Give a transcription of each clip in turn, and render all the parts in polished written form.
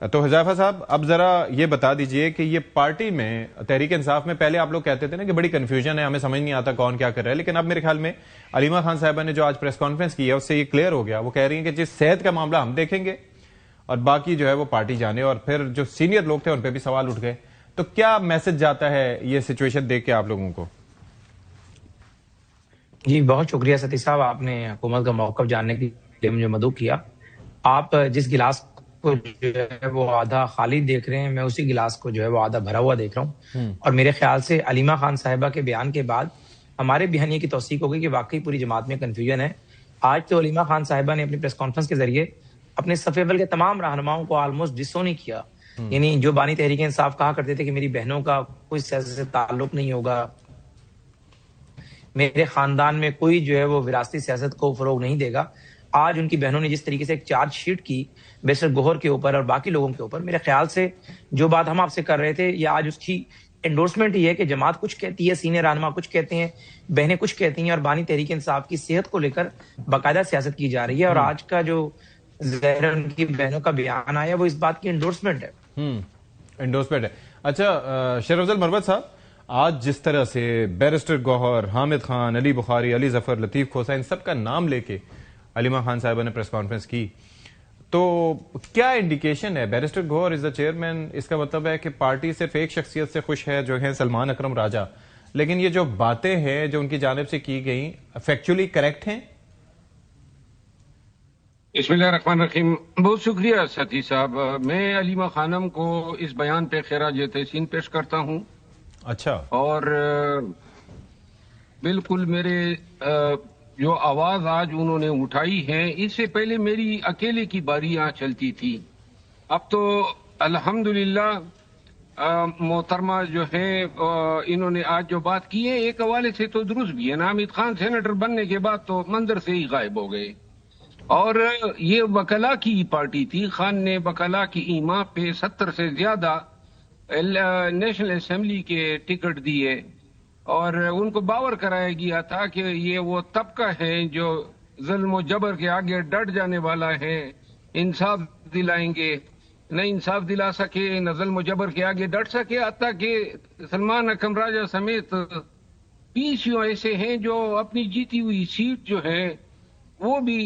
تو حذیفہ صاحب اب ذرا یہ بتا دیجئے کہ یہ پارٹی میں تحریک انصاف میں پہلے آپ لوگ کہتے تھے نا کہ بڑی کنفیوژن ہے, ہمیں سمجھ نہیں آتا کون کیا کر رہا ہے, لیکن اب میرے خیال میں علیمہ خان صاحبہ نے جو آج پریس کانفرنس کی ہے اس سے یہ کلیئر ہو گیا. وہ کہہ رہی ہیں کہ جس صحت کا معاملہ ہم دیکھیں گے اور باقی جو ہے وہ پارٹی جانے, اور پھر جو سینئر لوگ تھے ان پہ بھی سوال اٹھ گئے. تو کیا میسج جاتا ہے یہ سچویشن دیکھ کے آپ لوگوں کو؟ جی بہت شکریہ ستی صاحب, آپ نے حکومت کا موقف جاننے کے لیے مجھے مدعو کیا. آپ جس گلاس کو جو ہے وہ آدھا خالی دیکھ رہے ہیں, میں اسی گلاس کو جو ہے وہ آدھا بھرا ہوا دیکھ رہا ہوں. اور میرے خیال سے علیمہ خان صاحبہ کے بیان کے بعد ہمارے بیانیے کی توثیق ہو گئی کہ واقعی پوری جماعت میں کنفیوژن ہے. آج تو علیمہ خان صاحبہ نے اپنی پریس کانفرنس کے ذریعے اپنے صف اول کے تمام رہنماؤں کو آلموسٹ ڈسونی کیا. یعنی جو بانی تحریک انصاف کہا کرتے تھے کہ میری بہنوں کا کوئی سیاست سے تعلق نہیں ہوگا, میرے خاندان میں کوئی جو ہے وہ وراثتی سیاست کو فروغ نہیں دے گا, آج ان کی بہنوں نے جس طریقے سے ایک چارج شیٹ کی بیشر گوہر کے اوپر اور باقی لوگوں کے اوپر, میرے خیال سے جو بات ہم آپ سے کر رہے تھے یہ آج اس کی انڈورسمنٹ ہی ہے کہ جماعت کچھ کہتی ہے, سینئر رہنما کچھ کہتے ہیں, بہنیں کچھ کہتی ہیں, اور بانی تحریک انصاف کی صحت کو لے کر باقاعدہ سیاست کی جا رہی ہے. اور آج کا جو ظاہر ان کی بہنوں کا بیان آیا وہ اس بات کی انڈورسمنٹ ہے. انڈورسمنٹ ہے. اچھا شیر افضل مروت صاحب, آج جس طرح سے بیرسٹر گوہر, حامد خان, علی بخاری, علی ظفر, لطیف کھوسا, ان سب کا نام لے کے علیمہ خان صاحبہ نے پریس کانفرنس کی, تو کیا انڈیکیشن ہے؟ بیرسٹر گوہر از دا چیئرمین, اس کا مطلب ہے کہ پارٹی صرف ایک شخصیت سے خوش ہے جو ہے سلمان اکرم راجہ, لیکن یہ جو باتیں ہیں جو ان کی جانب سے کی گئیں فیکچولی کریکٹ ہیں؟ بسم اللہ الرحمن الرحیم. بہت شکریہ ساتھی صاحب. میں علیمہ خانم کو اس بیان پہ خراج تحسین پیش کرتا ہوں. اچھا. اور بالکل میرے جو آواز آج انہوں نے اٹھائی ہے, اس سے پہلے میری اکیلے کی باری یہاں چلتی تھی. اب تو الحمدللہ محترمہ جو ہے انہوں نے آج جو بات کی ہے ایک حوالے سے تو درست بھی ہے. حامد خان سینیٹر بننے کے بعد تو منظر سے ہی غائب ہو گئے, اور یہ وکلا کی پارٹی تھی. خان نے وکلا کی ایما پہ 70 سے زیادہ نیشنل اسمبلی کے ٹکٹ دیے, اور ان کو باور کرایا گیا تھا کہ یہ وہ طبقہ ہے جو ظلم و جبر کے آگے ڈٹ جانے والا ہے, انصاف دلائیں گے. نہ انصاف دلا سکے, نہ ظلم و جبر کے آگے ڈٹ سکے, حتیٰ کہ سلمان اکرم راجہ سمیت 20 ایسے ہیں جو اپنی جیتی ہوئی سیٹ جو ہے وہ بھی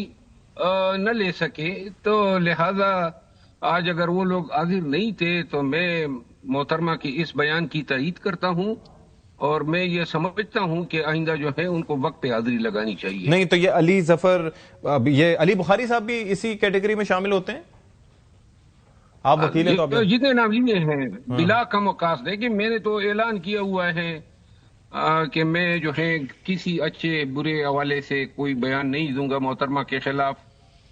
نہ لے سکے. تو لہذا آج اگر وہ لوگ حاضر نہیں تھے تو میں محترمہ کی اس بیان کی تائید کرتا ہوں, اور میں یہ سمجھتا ہوں کہ آئندہ جو ہے ان کو وقت پہ حاضری لگانی چاہیے. نہیں تو یہ علی ظفر, یہ علی بخاری صاحب بھی اسی کیٹیگری میں شامل ہوتے ہیں؟ آپ وکیل ہیں تو جتنے نام لیے ہیں بلا کم وقاص ہے کہ میں نے تو اعلان کیا ہوا ہے کہ میں جو ہے کسی اچھے برے حوالے سے کوئی بیان نہیں دوں گا محترمہ کے خلاف,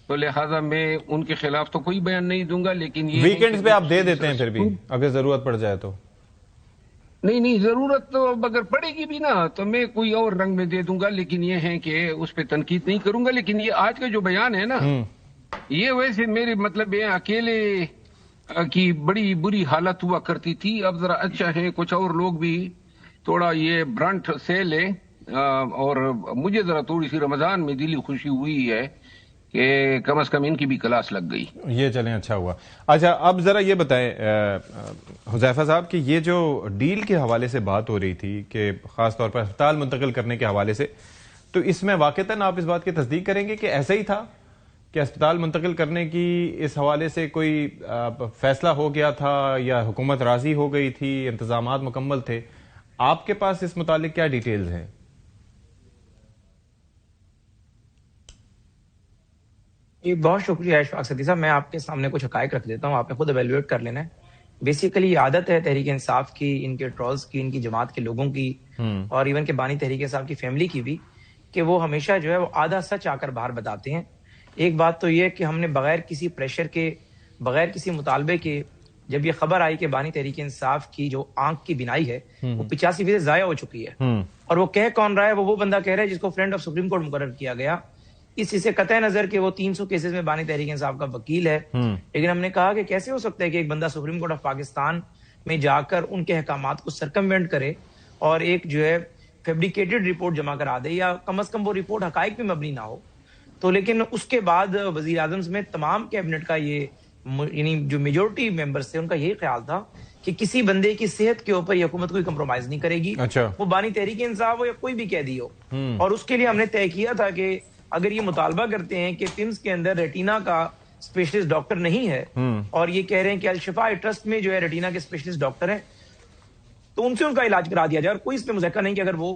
تو لہٰذا میں ان کے خلاف تو کوئی بیان نہیں دوں گا. لیکن یہ ویکنڈز پہ آپ دے دیتے ہیں پھر بھی اگر ضرورت پڑ جائے تو؟ نہیں, ضرورت تو اگر پڑے گی بھی نا تو میں کوئی اور رنگ میں دے دوں گا, لیکن یہ ہے کہ اس پہ تنقید نہیں کروں گا. لیکن یہ آج کا جو بیان ہے نا, یہ ویسے میرے مطلب یہ اکیلے کی بڑی بری حالت ہوا کرتی تھی. اب ذرا اچھا ہے کچھ اور لوگ بھی تھوڑا یہ برنٹ سے لے, اور مجھے ذرا تھوڑی سی رمضان میں دلی خوشی ہوئی ہے کہ کم از کم ان کی بھی کلاس لگ گئی. یہ چلیں اچھا ہوا. اچھا اب ذرا یہ بتائیں حذیفہ صاحب کہ یہ جو ڈیل کے حوالے سے بات ہو رہی تھی کہ خاص طور پر اسپتال منتقل کرنے کے حوالے سے, تو اس میں واقعتاً آپ اس بات کی تصدیق کریں گے کہ ایسا ہی تھا کہ اسپتال منتقل کرنے کی اس حوالے سے کوئی فیصلہ ہو گیا تھا یا حکومت راضی ہو گئی تھی, انتظامات مکمل تھے؟ آپ کے پاس اس متعلق کیا ڈیٹیلز ہیں؟ جی بہت شکریہ اشفاق صدیقی صاحب. میں آپ کے سامنے کچھ حقائق رکھ دیتا ہوں, آپ نے خود ایویلویٹ کر لینا ہے. بیسیکلی عادت ہے تحریک انصاف کی, ان کے ٹرولز کی, ان کی جماعت کے لوگوں کی, اور ایون کہ بانی تحریک انصاف کی فیملی کی بھی, کہ وہ ہمیشہ جو ہے وہ آدھا سچ آ کر باہر بتاتے ہیں. ایک بات تو یہ کہ ہم نے بغیر کسی پریشر کے, بغیر کسی مطالبے کے, جب یہ خبر آئی کہ بانی تحریک انصاف کی جو آنکھ کی بینائی ہے وہ 85% ضائع ہو چکی ہے, اور وہ کہہ کون رہا ہے, وہ بندہ کہہ رہا ہے جس کو فرینڈ آف سپریم کورٹ مقرر کیا گیا. اس سے قطع نظر کہ وہ 300 کیسز میں بانی تحریک انصاف کا وکیل ہے, لیکن ہم نے کہا کہ کیسے ہو سکتا ہے کہ ایک بندہ سپریم کورٹ آف پاکستان میں جا کر ان کے احکامات کو سرکموینٹ کرے اور ایک جو ہے فیبریکیٹڈ رپورٹ جمع کرا دے, یا کم از کم وہ رپورٹ حقائق پہ مبنی نہ ہو. تو لیکن اس کے بعد وزیر اعظم سمیت تمام کیبنٹ کا یہ یعنی جو میجورٹی ممبرز تھے ان کا یہی خیال تھا کہ کسی بندے کی صحت کے اوپر یہ حکومت کوئی کمپرومائز نہیں کرے گی. اچھا. وہ بانی تحریک انصاف ہو یا کوئی بھی قیدی ہو. اور اس کے لیے ہم نے طے کیا تھا کہ اگر یہ مطالبہ کرتے ہیں کہ پمس کے اندر ریٹینا کا اسپیشلسٹ ڈاکٹر نہیں ہے اور یہ کہہ رہے ہیں کہ الشفا ٹرسٹ میں جو ہے ریٹینا کے اسپیشلسٹ ڈاکٹر ہیں تو ان سے ان کا علاج کرا دیا جائے, اور کوئی اس پہ مذاکرہ نہیں کہ اگر وہ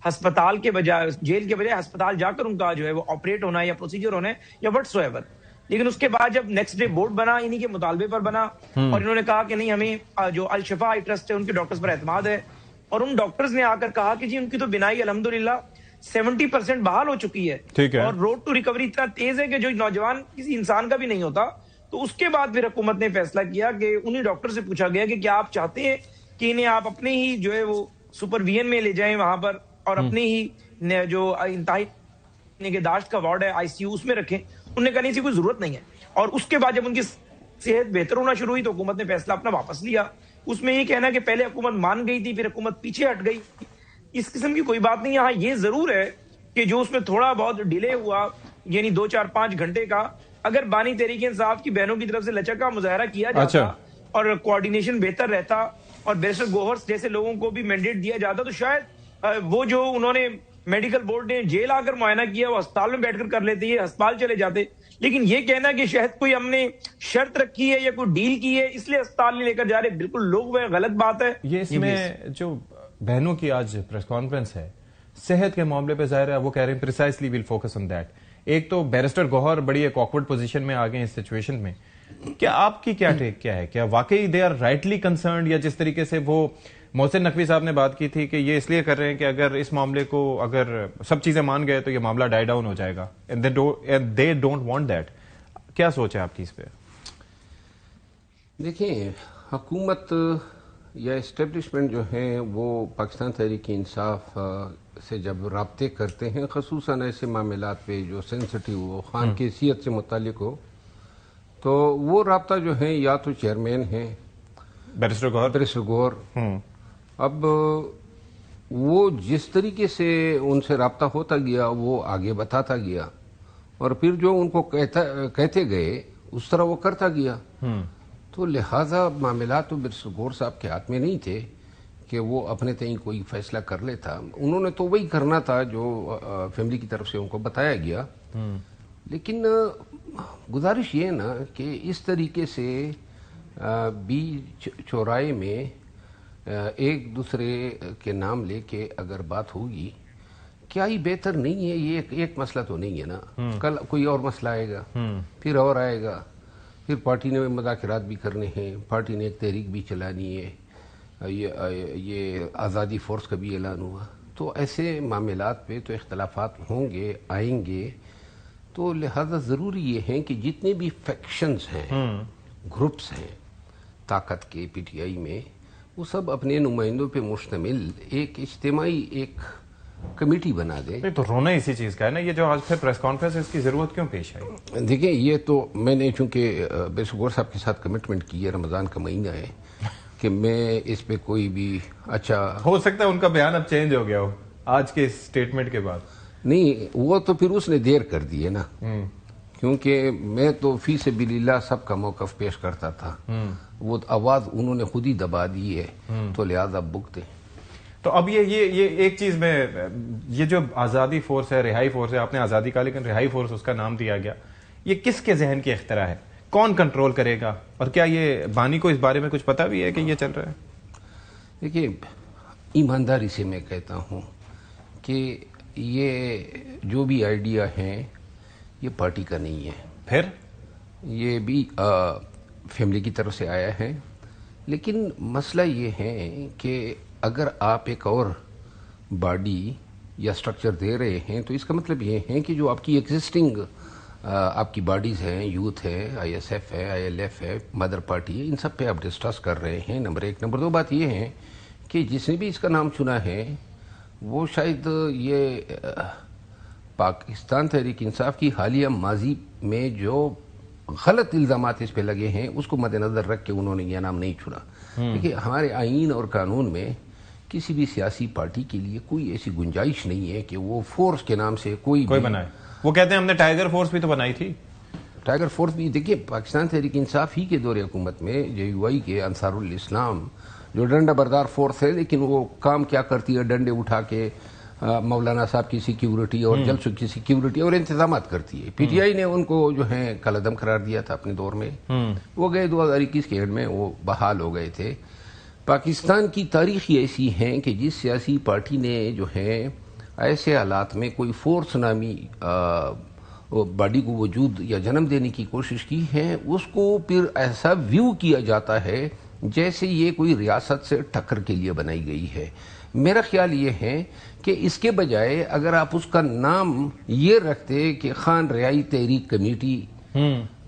ہسپتال کے بجائے جیل کے بجائے ہسپتال جا کر ان کا جو ہے وہ آپریٹ ہونا ہے یا پروسیجر ہونا ہے یا وٹس ایور. لیکن اس کے بعد جب نیکسٹ ڈے بورڈ بنا انہی کے مطالبے پر بنا اور انہوں نے کہا کہ نہیں ہمیں جو الشفا ٹرسٹ ہے ان کے ڈاکٹرز پر اعتماد ہے, اور ان ڈاکٹرز نے آ کر کہا کہ جی ان کی تو بینائی الحمدللہ 70% بحال ہو چکی ہے اور روڈ ٹو ریکوری اتنا تیز ہے کہ جو نوجوان کسی انسان کا بھی نہیں ہوتا. تو اس کے بعد پھر حکومت نے فیصلہ کیا کہ انہی ڈاکٹر سے پوچھا گیا کہ کیا آپ چاہتے ہیں کہ انہیں آپ اپنے ہی جو ہے وہ سپرویژن میں لے جائیں وہاں پر اور اپنے ہی جو انتہائی نگہداشت کا وارڈ ہے آئی سی یو اس میں رکھیں. انہوں نے کہا نہیں سی کوئی ضرورت نہیں ہے. اور اس کے بعد جب ان کی صحت بہتر ہونا شروع ہوئی تو حکومت نے فیصلہ اپنا واپس لیا. اس میں یہ کہنا کہ پہلے حکومت مان گئی تھی پھر حکومت پیچھے ہٹ گئی, اس قسم کی کوئی بات نہیں. ہاں یہ ضرور ہے کہ جو اس میں تھوڑا بہت ڈیلے ہوا یعنی 2-4-5 گھنٹے کا, اگر بانی تحریک انصاف کی بہنوں کی طرف سے لچک کا مظاہرہ کیا جاتا اور کوارڈینیشن بہتر رہتا اور بیرسٹر گوہر جیسے لوگوں کو بھی مینڈیٹ دیا جاتا تو شاید وہ جو انہوں نے میڈیکل بورڈ نے جیل آ کر معائنہ کیا وہ اسپتال میں بیٹھ کر کر لیتے, یہ ہسپتال چلے جاتے. لیکن یہ کہنا کہ شاید کوئی ہم نے شرط رکھی ہے یا کوئی ڈیل کی ہے اس لیے اسپتال نہیں لے کر جا رہے, بالکل لوگ وہ غلط بات ہے. یہ اس میں جو بہنوں کی آج پریس کانفرنس ہے صحت کے معاملے پہ ظاہر ہے وہ کہہ رہے ہیں precisely we'll focus on that. ایک تو بیرسٹر گوہر بڑی ایک آکورڈ پوزیشن میں آ گئے اس سچویشن میں. کیا آپ کی کیا ٹیک کیا ہے, کیا واقعی دے آر رائٹلی کنسرنڈ, یا جس طریقے سے وہ محسن نقوی صاحب نے بات کی تھی کہ یہ اس لیے کر رہے ہیں کہ اگر اس معاملے کو اگر سب چیزیں مان گئے تو یہ معاملہ ڈائی ڈاؤن ہو جائے گا, and they don't want that. کیا سوچ ہے آپ کی اس پہ؟ دیکھیں, حکومت یا اسٹیبلشمنٹ جو ہیں وہ پاکستان تحریک انصاف سے جب رابطے کرتے ہیں خصوصاً ایسے معاملات پہ جو سینسٹیو ہو, خان کی حیثیت سے متعلق ہو, تو وہ رابطہ جو ہے یا تو چیئرمین ہیں بیرسٹر گوہر. اب وہ جس طریقے سے ان سے رابطہ ہوتا گیا وہ آگے بتاتا گیا اور پھر جو ان کو کہتے گئے اس طرح وہ کرتا گیا. تو لہذا معاملات تو بیرسٹر گوہر صاحب کے ہاتھ میں نہیں تھے کہ وہ اپنے تئیں کوئی فیصلہ کر لیتا. انہوں نے تو وہی کرنا تھا جو فیملی کی طرف سے ان کو بتایا گیا. لیکن گزارش یہ نا کہ اس طریقے سے بیچ چوراہے میں ایک دوسرے کے نام لے کے اگر بات ہوگی کیا ہی بہتر نہیں ہے. یہ ایک مسئلہ تو نہیں ہے نا, کل کوئی اور مسئلہ آئے گا, پھر اور آئے گا, پھر پارٹی نے مذاکرات بھی کرنے ہیں, پارٹی نے ایک تحریک بھی چلانی ہے, یہ آزادی فورس کا بھی اعلان ہوا. تو ایسے معاملات پہ تو اختلافات ہوں گے, آئیں گے. تو لہذا ضروری یہ ہے کہ جتنے بھی فیکشنز ہیں, گروپس ہیں طاقت کے پی ٹی آئی میں, وہ سب اپنے نمائندوں پہ مشتمل ایک اجتماعی ایک کمیٹی بنا دیں. تو رونا اسی چیز کا ہے نا, یہ جو آج پھر پریس کانفرنس اس کی ضرورت کیوں پیش آئی؟ دیکھیں, یہ تو میں نے چونکہ بیرسٹر گوہر صاحب کے ساتھ کمٹمنٹ کی ہے, رمضان کا مہینہ ہے, کہ میں اس پہ کوئی بھی اچھا ہو سکتا ہے ان کا بیان اب چینج ہو گیا ہو آج کے اسٹیٹمنٹ کے بعد. نہیں, وہ تو پھر اس نے دیر کر دی ہے نا, کیونکہ میں تو فی سبیل اللہ سب کا موقف پیش کرتا تھا. وہ آواز انہوں نے خود ہی دبا دی ہے, تو لہذا بکتے. تو اب یہ ایک چیز میں, یہ جو آزادی فورس ہے, رہائی فورس ہے, آپ نے آزادی کا لیکن رہائی فورس اس کا نام دیا گیا, یہ کس کے ذہن کی اختراع ہے؟ کون کنٹرول کرے گا؟ اور کیا یہ بانی کو اس بارے میں کچھ پتا بھی ہے کہ یہ چل رہا ہے؟ دیکھیے, ایمانداری سے میں کہتا ہوں کہ یہ جو بھی آئیڈیا ہیں یہ پارٹی کا نہیں ہے, پھر یہ بھی فیملی کی طرف سے آیا ہے. لیکن مسئلہ یہ ہے کہ اگر آپ ایک اور باڈی یا سٹرکچر دے رہے ہیں تو اس کا مطلب یہ ہے کہ جو آپ کی ایگزسٹنگ آپ کی باڈیز ہیں, یوتھ ہے, آئی ایس ایف ہے, آئی ایل ایف ہے, مدر پارٹی ہے, ان سب پہ آپ ڈسکس کر رہے ہیں. نمبر 1. نمبر 2 بات یہ ہے کہ جس نے بھی اس کا نام چنا ہے وہ شاید یہ پاکستان تحریک انصاف کی حالیہ ماضی میں جو غلط الزامات اس پہ لگے ہیں اس کو مد نظر رکھ کے انہوں نے یہ نام نہیں چنا. دیکھیے, ہمارے آئین اور قانون میں کسی بھی سیاسی پارٹی کے لیے کوئی ایسی گنجائش نہیں ہے کہ وہ فورس کے نام سے کوئی بنائے. وہ کہتے ہیں ہم نے ٹائیگر فورس بھی تو بنائی تھی. ٹائیگر فورس بھی دیکھیے پاکستان تحریک انصاف ہی کے دور حکومت میں JUI کے انصار الاسلام جو ڈنڈا بردار فورس ہے، لیکن وہ کام کیا کرتی ہے، ڈنڈے اٹھا کے مولانا صاحب کی سیکیورٹی اور جلسوں کی سیکیورٹی اور انتظامات کرتی ہے. PTI نے ان کو جو ہے کالعدم قرار دیا تھا اپنے دور میں. وہ گئے 2021 کے اینڈ میں وہ بحال ہو گئے تھے. پاکستان کی تاریخ ایسی ہے کہ جس سیاسی پارٹی نے جو ہے ایسے حالات میں کوئی فورس نامی باڈی کو وجود یا جنم دینے کی کوشش کی ہے، اس کو پھر ایسا ویو کیا جاتا ہے جیسے یہ کوئی ریاست سے ٹکر کے لیے بنائی گئی ہے. میرا خیال یہ ہے کہ اس کے بجائے اگر آپ اس کا نام یہ رکھتے کہ خان رہائی تحریک کمیٹی،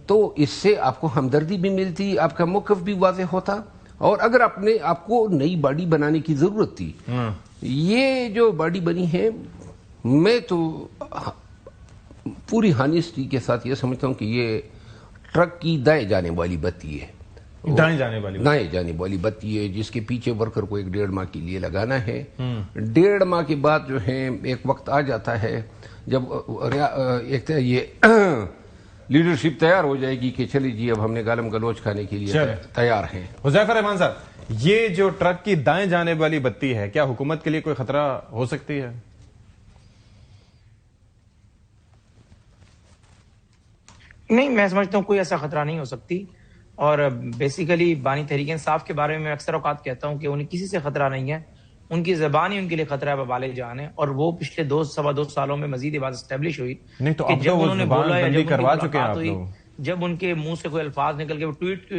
تو اس سے آپ کو ہمدردی بھی ملتی، آپ کا موقف بھی واضح ہوتا. اور اگر آپ کو نئی باڈی بنانے کی ضرورت تھی، یہ جو باڈی بنی ہے، میں تو پوری ہانیسٹی کے ساتھ یہ سمجھتا ہوں کہ یہ ٹرک کی دائیں جانے والی بتی ہے. دائیں جانے والی بتی ہے جس کے پیچھے ورکر کو 1.5 ماہ کے لیے لگانا ہے. 1.5 ماہ کے بعد جو ہے ایک وقت آ جاتا ہے جب ایک یہ لیڈرشپ تیار ہو جائے گی کہ چلی جی اب ہم نے گالم گلوچ کھانے کے لیے تیار ہیں. حذیفہ رحمان صاحب، یہ جو ٹرک کی دائیں جانے والی بتی ہے، کیا حکومت کے لیے کوئی خطرہ ہو سکتی ہے؟ نہیں، میں سمجھتا ہوں کوئی ایسا خطرہ نہیں ہو سکتی. اور بیسیکلی بانی تحریک انصاف کے بارے میں اکثر اوقات کہتا ہوں کہ انہیں کسی سے خطرہ نہیں ہے، ان کی زبان ہی ان کے لیے خطرہ ہے، وبال جان ہے. اور وہ پچھلے 2-2.25 سالوں میں مزید یہ بات اسٹیبلش ہوئی نہیں تو کہ اب جب تو انہوں نے بولا ہے، جب کروا چکے ہیں آپ لوگ، جب ان کے منہ سے کوئی الفاظ نکل کے وہ ٹویٹ،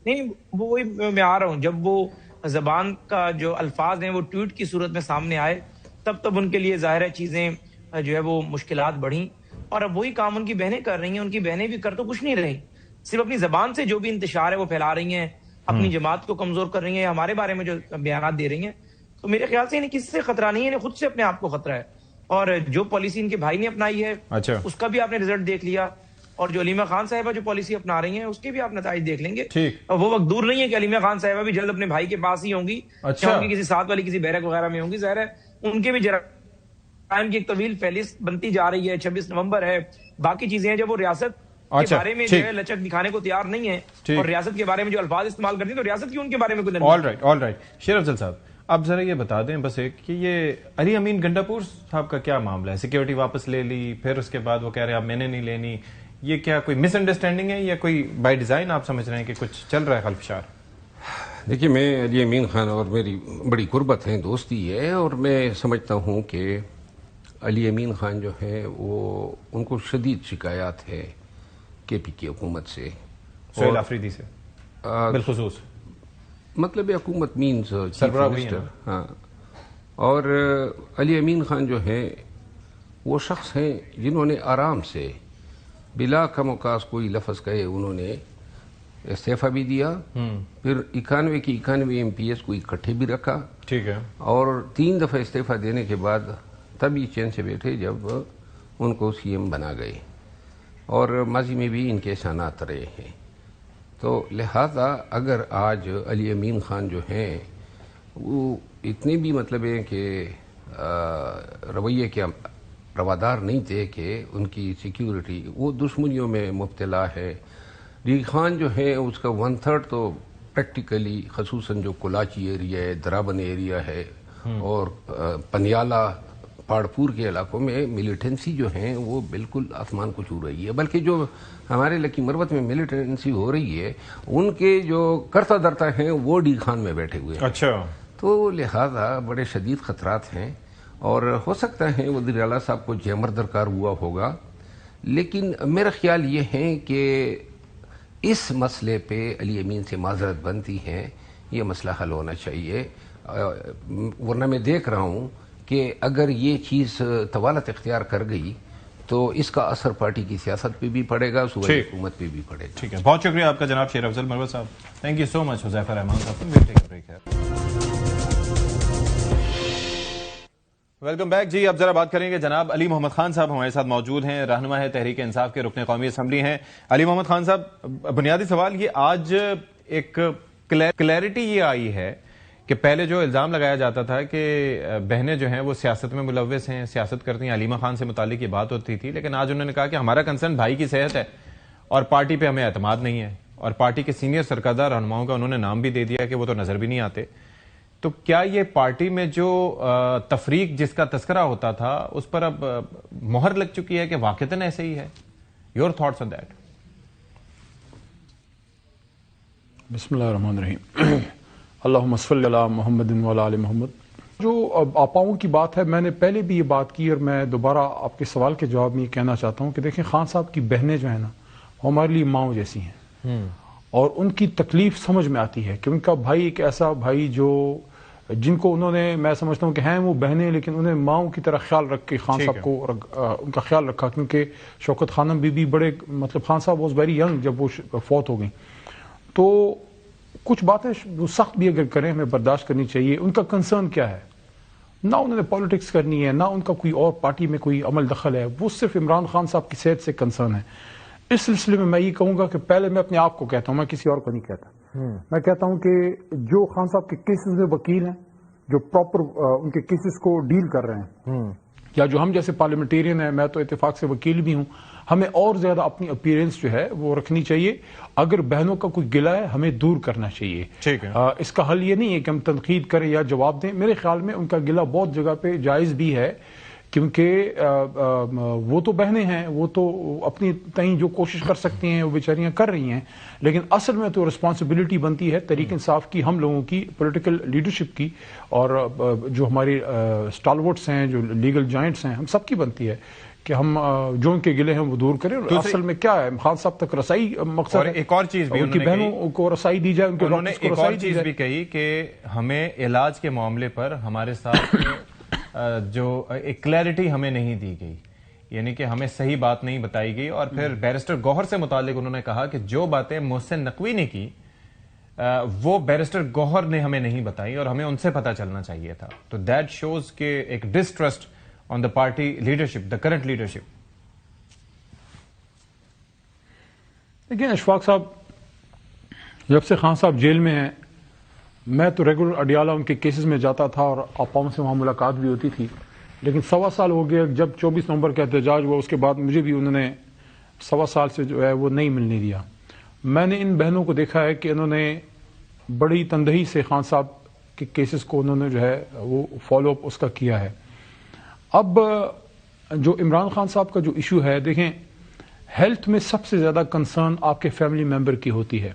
نہیں وہی میں آ رہا ہوں، جب وہ زبان کا جو الفاظ ہیں وہ ٹویٹ کی صورت میں سامنے آئے، تب ان کے لیے ظاہر ہے چیزیں جو ہے وہ مشکلات بڑھیں. اور اب وہی کام ان کی بہنیں کر رہی ہیں. ان کی بہنیں بھی کر تو کچھ نہیں رہی، صرف اپنی زبان سے جو بھی انتشار ہے وہ پھیلا رہی ہیں، اپنی جماعت کو کمزور کر رہی ہیں، ہمارے بارے میں جو بیانات دے رہی ہیں. تو میرے خیال سے انہیں کسی سے خطرہ نہیں ہے، انہیں خود سے اپنے آپ کو خطرہ ہے. اور جو پالیسی ان کے بھائی نے اپنائی ہے اس کا بھی آپ نے رزلٹ دیکھ لیا، اور جو علیمہ خان صاحبہ جو پالیسی اپنا رہی ہیں اس کے بھی آپ نتائج دیکھ لیں گے. وہ وقت دور نہیں ہے کہ علیمہ خان صاحبہ بھی جلد اپنے بھائی کے پاس ہی ہوں گی، یا ان کی کسی ساتھ والی کسی بیرک وغیرہ میں ہوں گی. ظاہر ہے ان کے بھی جرائم کی ایک طویل فہرست بنتی جا رہی ہے. 26 نومبر ہے، باقی چیزیں ہیں. جب وہ ریاست کے بارے میں جو ہے لچک دکھانے کو تیار نہیں ہے اور ریاست کے بارے میں جو الفاظ استعمال کرتی ہیں، تو ریاست کی ان کے بارے میں کوئی نہیں. آل رائٹ شیر افضل صاحب، اب ذرا یہ بتا دیں بس ایک کہ یہ علی امین گنڈا پور صاحب کا کیا معاملہ ہے؟ سیکیورٹی واپس لے لی، پھر اس کے بعد وہ کہہ رہے ہیں اب میں نے نہیں لینی. یہ کیا کوئی مس انڈرسٹینڈنگ ہے یا کوئی بائی ڈیزائن آپ سمجھ رہے ہیں کہ کچھ چل رہا ہے خلفشار؟ دیکھیے، میں علی امین خان اور میری بڑی قربت ہے، دوستی ہے، اور میں سمجھتا ہوں کہ علی امین خان جو ہے وہ ان کو شدید شکایات ہے KP کی حکومت سے، سہیل آفریدی سے بالخصوص، مطلب حکومت مینز چیف منسٹر. ہاں، اور علی امین خان جو ہے وہ شخص ہیں جنہوں نے آرام سے بلا کم اوقات کوئی لفظ کہے انہوں نے استعفیٰ بھی دیا، پھر 91 کی 91 MPs کو اکٹھے بھی رکھا، ٹھیک ہے، اور 3 دفعہ استعفیٰ دینے کے بعد تب یہ چین سے بیٹھے جب ان کو CM بنا گئے. اور ماضی میں بھی ان کے احسانات رہے ہیں. تو لہذا اگر آج علی امین خان جو ہیں وہ اتنے بھی مطلب ہے کہ رویے کے روادار نہیں تھے کہ ان کی سیکیورٹی وہ دشمنیوں میں مبتلا ہے. ڈی خان جو ہے اس کا 1/3 تو پریکٹیکلی خصوصاً جو کولاچی ایریا ہے، درابن ایریا ہے اور پنیالہ پاڑپور کے علاقوں میں ملیٹنسی جو ہیں وہ بالکل آسمان کو چھو رہی ہے. بلکہ جو ہمارے لکی مروت میں ملیٹنسی ہو رہی ہے ان کے جو کرتا درتا ہیں وہ ڈی خان میں بیٹھے ہوئے ہیں. اچھا، تو لہذا بڑے شدید خطرات ہیں، اور ہو سکتا ہے وزیر اعلیٰ صاحب کو جیمر درکار ہوا ہوگا. لیکن میرا خیال یہ ہے کہ اس مسئلے پہ علی امین سے معذرت بنتی ہے، یہ مسئلہ حل ہونا چاہیے. ورنہ میں دیکھ رہا ہوں کہ اگر یہ چیز طوالت اختیار کر گئی تو اس کا اثر پارٹی کی سیاست پہ بھی پڑے گا، صوبائی حکومت پہ بھی پڑے گا. ٹھیک ہے، بہت شکریہ آپ کا جناب شیر افضل مروت صاحب. تھینک یو سو مچ حذیفہ رحمان صاحب. ویلکم بیک جی. اب ذرا بات کریں گے جناب علی محمد خان صاحب ہمارے ساتھ موجود ہیں، رہنما ہے تحریک انصاف کے رکن قومی اسمبلی ہیں. علی محمد خان صاحب، بنیادی سوال یہ آج ایک کلیئرٹی یہ آئی ہے کہ پہلے جو الزام لگایا جاتا تھا کہ بہنیں جو ہیں وہ سیاست میں ملوث ہیں، سیاست کرتی ہیں، علیمہ خان سے متعلق یہ بات ہوتی تھی، لیکن آج انہوں نے کہا کہ ہمارا کنسرن بھائی کی صحت ہے اور پارٹی پہ ہمیں اعتماد نہیں ہے، اور پارٹی کے سینئر سرکردہ رہنماؤں کا انہوں نے نام بھی دے دیا کہ وہ تو نظر بھی نہیں آتے. تو کیا یہ پارٹی میں جو تفریق جس کا تذکرہ ہوتا تھا اس پر اب مہر لگ چکی ہے کہ واقعتاً ایسے ہی ہے؟ Your thoughts on that? بسم اللہ الرحمن الرحیم. اللہم صلی علی محمد وعلی آل محمد. جو آپاؤں کی بات ہے، میں نے پہلے بھی یہ بات کی اور میں دوبارہ آپ کے سوال کے جواب میں یہ کہنا چاہتا ہوں کہ دیکھیں، خان صاحب کی بہنیں جو ہیں نا، وہ ہمارے لیے ماؤں جیسی ہیں، اور ان کی تکلیف سمجھ میں آتی ہے کہ ان کا بھائی ایک ایسا بھائی جن کو انہوں نے، میں سمجھتا ہوں کہ ہیں وہ بہنیں لیکن انہیں ماؤں کی طرح خیال رکھ کے خان صاحب کو ان کا خیال رکھا، کیونکہ شوکت خانم بی بی بڑے، مطلب خان صاحب واز ویری ینگ جب وہ فوت ہو گئیں. تو کچھ باتیں سخت بھی اگر کریں ہمیں برداشت کرنی چاہیے. ان کا کنسرن کیا ہے؟ نہ انہوں نے پالیٹکس کرنی ہے، نہ ان کا کوئی اور پارٹی میں کوئی عمل دخل ہے، وہ صرف عمران خان صاحب کی صحت سے کنسرن ہے. اس سلسلے میں یہ کہوں گا کہ پہلے میں اپنے آپ کو کہتا ہوں، میں کسی اور کو نہیں کہتا. میں کہتا ہوں کہ جو خان صاحب کے کیسز میں وکیل ہیں، جو پراپر ان کے کیسز کو ڈیل کر رہے ہیں، یا جو ہم جیسے پارلیمنٹیرین ہیں، میں تو اتفاق سے وکیل بھی ہوں، ہمیں اور زیادہ اپنی اپیرنس جو ہے وہ رکھنی چاہیے. اگر بہنوں کا کوئی گلہ ہے ہمیں دور کرنا چاہیے. ٹھیک ہے. اس کا حل یہ نہیں ہے کہ ہم تنقید کریں یا جواب دیں. میرے خیال میں ان کا گلہ بہت جگہ پہ جائز بھی ہے، کیونکہ وہ تو بہنیں ہیں، وہ تو اپنی تئیں جو کوشش کر سکتی ہیں وہ بیچاریاں کر رہی ہیں، لیکن اصل میں تو رسپانسبلٹی بنتی ہے تحریک انصاف کی، ہم لوگوں کی، پولیٹیکل لیڈرشپ کی، اور جو ہماری اسٹالورٹس ہیں، جو لیگل جائنٹس ہیں، ہم سب کی بنتی ہے کہ ہم جو ان کے گلے ہیں وہ دور کریں. اصل میں کیا ہے، خان صاحب تک رسائی مقصد اور ہے. ایک اور چیز بھی ان کی بہنوں کو رسائی دی جائے، ان کے انہوں نے ڈاکٹرز کو ایک اور رسائی دی چیز جائے. بھی کہی کہ ہمیں علاج کے معاملے پر ہمارے ساتھ جو ایک کلیئرٹی ہمیں نہیں دی گئی، یعنی کہ ہمیں صحیح بات نہیں بتائی گئی. اور پھر بیرسٹر گوہر سے متعلق انہوں نے کہا کہ جو باتیں محسن نقوی نے کی وہ بیرسٹر گوہر نے ہمیں نہیں بتائی اور ہمیں ان سے پتہ چلنا چاہیے تھا. تو دیٹ شوز کہ ایک distrust on the party leadership, the current leadership. دیکھیں اشفاق صاحب، جب سے خان صاحب جیل میں ہیں، میں تو ریگولر اڈیالہ ان کے کیسز میں جاتا تھا اور آپاؤں سے وہاں ملاقات بھی ہوتی تھی، لیکن 1.25 سال ہو گیا. جب 24 نومبر کا احتجاج ہوا اس کے بعد مجھے بھی انہوں نے 1.25 سال سے جو ہے وہ نہیں ملنے دیا. میں نے ان بہنوں کو دیکھا ہے کہ انہوں نے بڑی تندہی سے خان صاحب کے کیسز کو انہوں نے جو ہے وہ فالو اپ اس کا کیا ہے. اب جو عمران خان صاحب کا جو ایشو ہے، دیکھیں ہیلتھ میں سب سے زیادہ کنسرن آپ کے فیملی ممبر کی ہوتی ہے.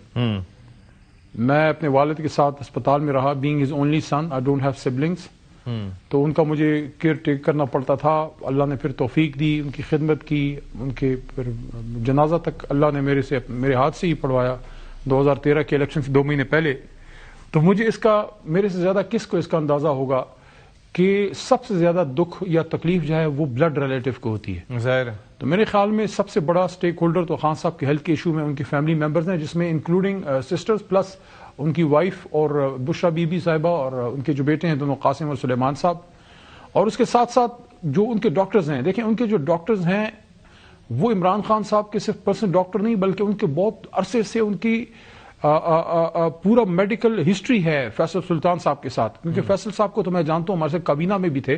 میں اپنے والد کے ساتھ اسپتال میں رہا، being his only son, I don't have siblings, تو ان کا مجھے کیئر ٹیک کرنا پڑتا تھا. اللہ نے پھر توفیق دی، ان کی خدمت کی، ان کے پھر جنازہ تک اللہ نے میرے ہاتھ سے ہی پڑھوایا 2013 کے الیکشن سے 2 مہینے پہلے. تو مجھے اس کا، میرے سے زیادہ کس کو اس کا اندازہ ہوگا کہ سب سے زیادہ دکھ یا تکلیف جو ہے وہ بلڈ ریلیٹو کو ہوتی ہے. ظاہر ہے. تو میرے خیال میں سب سے بڑا سٹیک ہولڈر تو خان صاحب کے ہیلتھ کے ایشو میں ان کی فیملی ممبرز ہیں، جس میں انکلوڈنگ سسٹرز پلس ان کی وائف اور بشرا بی بی صاحبہ اور ان کے جو بیٹے ہیں دونوں، قاسم اور سلیمان صاحب، اور اس کے ساتھ ساتھ جو ان کے ڈاکٹرز ہیں. دیکھیں ان کے جو ڈاکٹرز ہیں وہ عمران خان صاحب کے صرف پرسنل ڈاکٹر نہیں، بلکہ ان کے بہت عرصے سے ان کی پورا میڈیکل ہسٹری ہے فیصل سلطان صاحب کے ساتھ. کیونکہ فیصل صاحب کو تو میں جانتا ہوں، ہمارے سے کابینہ میں بھی تھے.